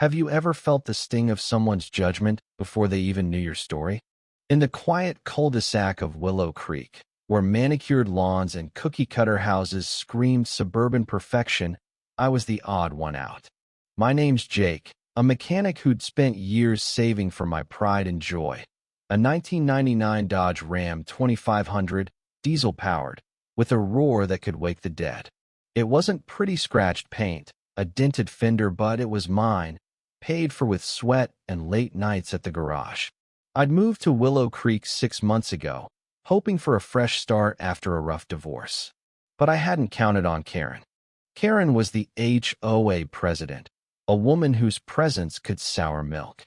Have you ever felt the sting of someone's judgment before they even knew your story? In the quiet cul-de-sac of Willow Creek, where manicured lawns and cookie-cutter houses screamed suburban perfection, I was the odd one out. My name's Jake, a mechanic who'd spent years saving for my pride and joy. A 1999 Dodge Ram 2500, diesel-powered, with a roar that could wake the dead. It wasn't pretty scratched paint, a dented fender, but it was mine, paid for with sweat and late nights at the garage. I'd moved to Willow Creek 6 months ago, hoping for a fresh start after a rough divorce. But I hadn't counted on Karen. Karen was the HOA president, a woman whose presence could sour milk.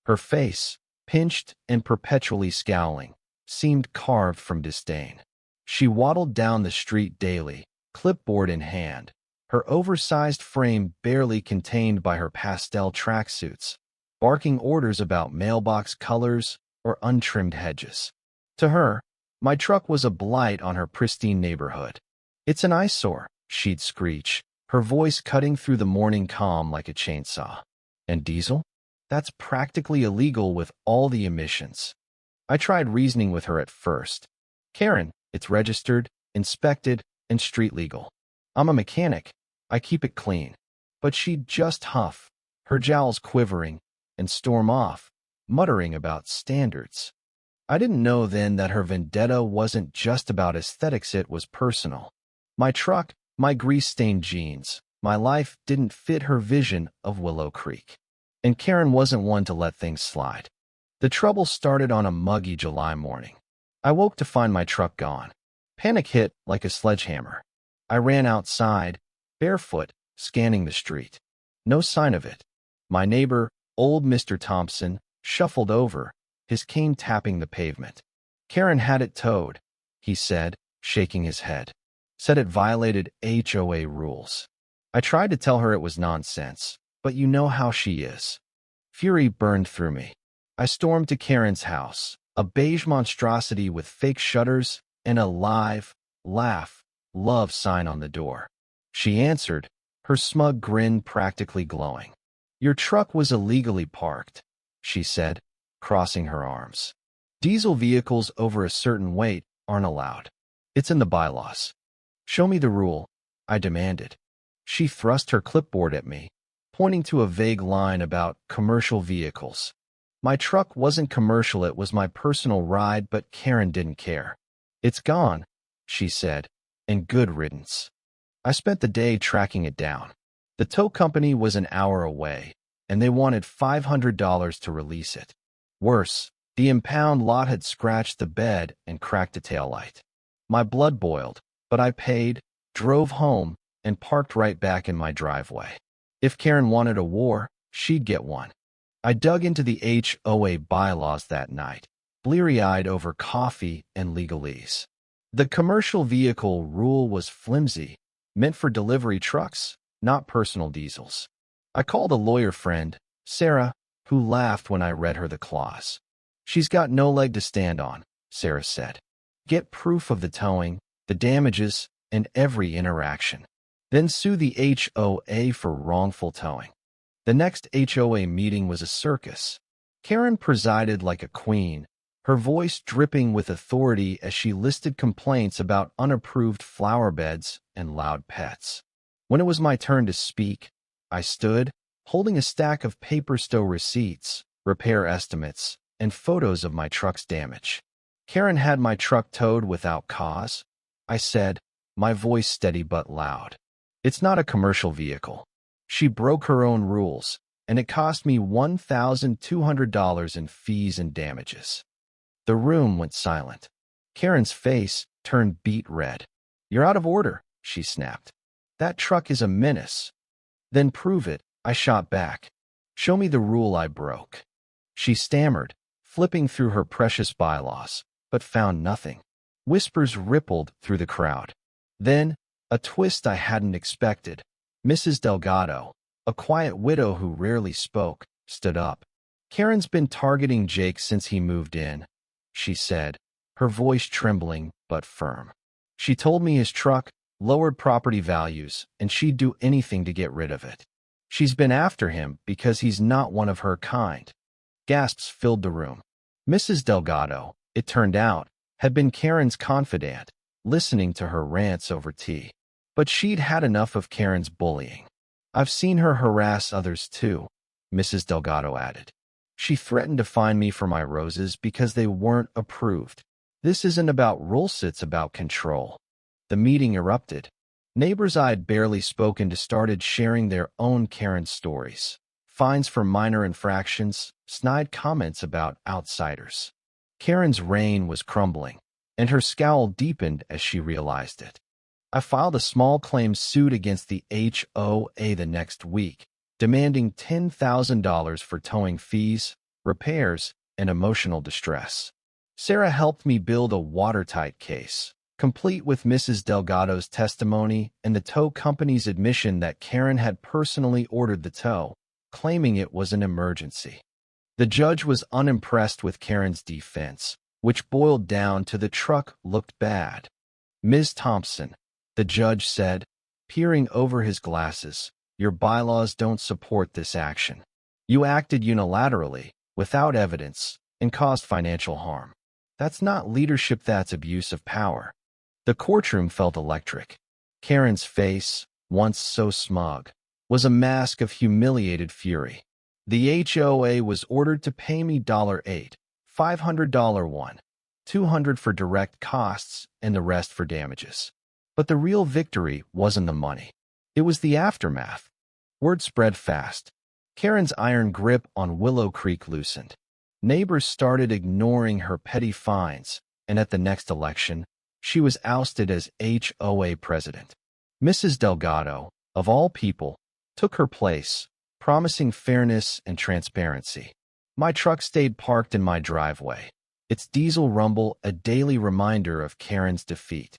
Her face, pinched and perpetually scowling, seemed carved from disdain. She waddled down the street daily, clipboard in hand, her oversized frame barely contained by her pastel tracksuits, barking orders about mailbox colors or untrimmed hedges. To her, my truck was a blight on her pristine neighborhood. "It's an eyesore," she'd screech, her voice cutting through the morning calm like a chainsaw. "And diesel? That's practically illegal with all the emissions." I tried reasoning with her at first. "Karen, it's registered, inspected, and street legal. I'm a mechanic. I keep it clean." But she'd just huff, her jowls quivering, and storm off, muttering about standards. I didn't know then that her vendetta wasn't just about aesthetics, it was personal. My truck, my grease-stained jeans, my life didn't fit her vision of Willow Creek. And Karen wasn't one to let things slide. The trouble started on a muggy July morning. I woke to find my truck gone. Panic hit like a sledgehammer. I ran outside, barefoot, scanning the street. No sign of it. My neighbor, old Mr. Thompson, shuffled over, his cane tapping the pavement. "Karen had it towed," he said, shaking his head. "Said it violated HOA rules." I tried to tell her it was nonsense, but you know how she is. Fury burned through me. I stormed to Karen's house, a beige monstrosity with fake shutters and a live, laugh, love sign on the door. She answered, her smug grin practically glowing. "Your truck was illegally parked," she said, crossing her arms. "Diesel vehicles over a certain weight aren't allowed. It's in the bylaws." "Show me the rule," I demanded. She thrust her clipboard at me, pointing to a vague line about commercial vehicles. My truck wasn't commercial, it was my personal ride, but Karen didn't care. "It's gone," she said, "and good riddance." I spent the day tracking it down. The tow company was an hour away, and they wanted $500 to release it. Worse, the impound lot had scratched the bed and cracked a taillight. My blood boiled, but I paid, drove home, and parked right back in my driveway. If Karen wanted a war, she'd get one. I dug into the HOA bylaws that night, bleary-eyed over coffee and legalese. The commercial vehicle rule was flimsy, meant for delivery trucks, not personal diesels. I called a lawyer friend, Sarah, who laughed when I read her the clause. "She's got no leg to stand on," Sarah said. "Get proof of the towing, the damages, and every interaction. Then sue the HOA for wrongful towing." The next HOA meeting was a circus. Karen presided like a queen, her voice dripping with authority as she listed complaints about unapproved flower beds and loud pets. When it was my turn to speak, I stood, holding a stack of paper stow receipts, repair estimates, and photos of my truck's damage. "Karen had my truck towed without cause," I said, my voice steady but loud. "It's not a commercial vehicle. She broke her own rules, and it cost me $1,200 in fees and damages." The room went silent. Karen's face turned beet red. "You're out of order," she snapped. "That truck is a menace." "Then prove it," I shot back. "Show me the rule I broke." She stammered, flipping through her precious bylaws, but found nothing. Whispers rippled through the crowd. Then, a twist I hadn't expected. Mrs. Delgado, a quiet widow who rarely spoke, stood up. "Karen's been targeting Jake since he moved in," she said, her voice trembling but firm. "She told me his truck lowered property values and she'd do anything to get rid of it." She's been after him because he's not one of her kind. Gasps filled the room. Mrs. Delgado, it turned out, had been Karen's confidant, listening to her rants over tea. But she'd had enough of Karen's bullying. I've seen her harass others too, Mrs. Delgado added. She threatened to fine me for my roses because they weren't approved. This isn't about rules, it's about control. The meeting erupted. Neighbors I'd barely spoken to started sharing their own Karen stories. Fines for minor infractions, snide comments about outsiders. Karen's reign was crumbling, and her scowl deepened as she realized it. I filed a small claims suit against the HOA the next week, demanding $10,000 for towing fees, repairs, and emotional distress. Sarah helped me build a watertight case, complete with Mrs. Delgado's testimony and the tow company's admission that Karen had personally ordered the tow, claiming it was an emergency. The judge was unimpressed with Karen's defense, which boiled down to the truck looked bad. Ms. Thompson, the judge said, peering over his glasses, your bylaws don't support this action. You acted unilaterally, without evidence, and caused financial harm. That's not leadership, that's abuse of power. The courtroom felt electric. Karen's face, once so smug, was a mask of humiliated fury. The HOA was ordered to pay me $8, $500 one, $200 for direct costs, and the rest for damages. But the real victory wasn't the money. It was the aftermath. Word spread fast. Karen's iron grip on Willow Creek loosened. Neighbors started ignoring her petty fines, and at the next election, she was ousted as HOA president. Mrs. Delgado, of all people, took her place, promising fairness and transparency. My truck stayed parked in my driveway, its diesel rumble a daily reminder of Karen's defeat.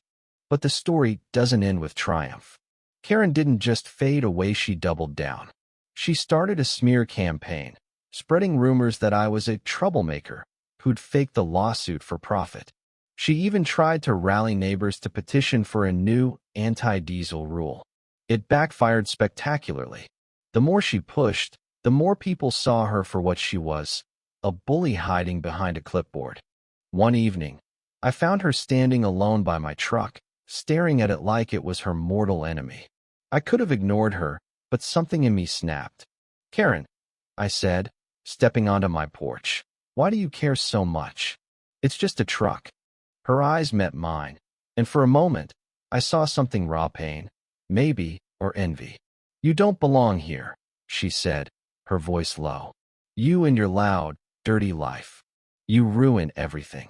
But the story doesn't end with triumph. Karen didn't just fade away, she doubled down. She started a smear campaign, spreading rumors that I was a troublemaker who'd faked the lawsuit for profit. She even tried to rally neighbors to petition for a new anti-diesel rule. It backfired spectacularly. The more she pushed, the more people saw her for what she was, a bully hiding behind a clipboard. One evening, I found her standing alone by my truck, staring at it like it was her mortal enemy. I could have ignored her, but something in me snapped. Karen, I said, stepping onto my porch, why do you care so much? It's just a truck. Her eyes met mine, and for a moment, I saw something raw pain, maybe, or envy. You don't belong here, she said, her voice low. You and your loud, dirty life. You ruin everything.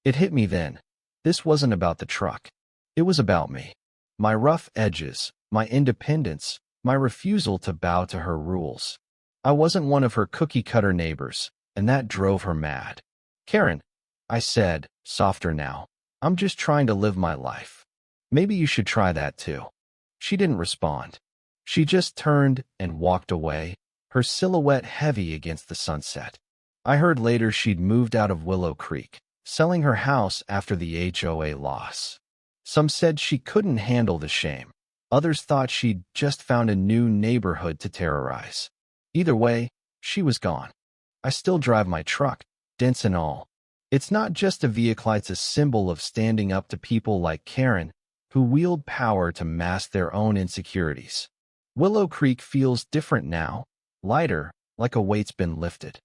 It hit me then. This wasn't about the truck. It was about me. My rough edges, my independence, my refusal to bow to her rules. I wasn't one of her cookie-cutter neighbors, and that drove her mad. Karen, I said, softer now, I'm just trying to live my life. Maybe you should try that too. She didn't respond. She just turned and walked away, her silhouette heavy against the sunset. I heard later she'd moved out of Willow Creek, selling her house after the HOA loss. Some said she couldn't handle the shame. Others thought she'd just found a new neighborhood to terrorize. Either way, she was gone. I still drive my truck, dents and all. It's not just a vehicle, it's a symbol of standing up to people like Karen, who wield power to mask their own insecurities. Willow Creek feels different now, lighter, like a weight's been lifted.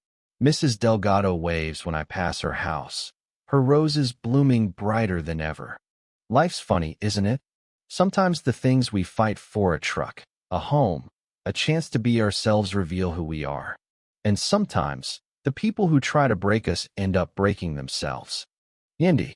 Mrs. Delgado waves when I pass her house, her roses blooming brighter than ever. Life's funny, isn't it? Sometimes the things we fight for, a truck, a home, a chance to be ourselves, reveal who we are. And sometimes, the people who try to break us end up breaking themselves. Yindi.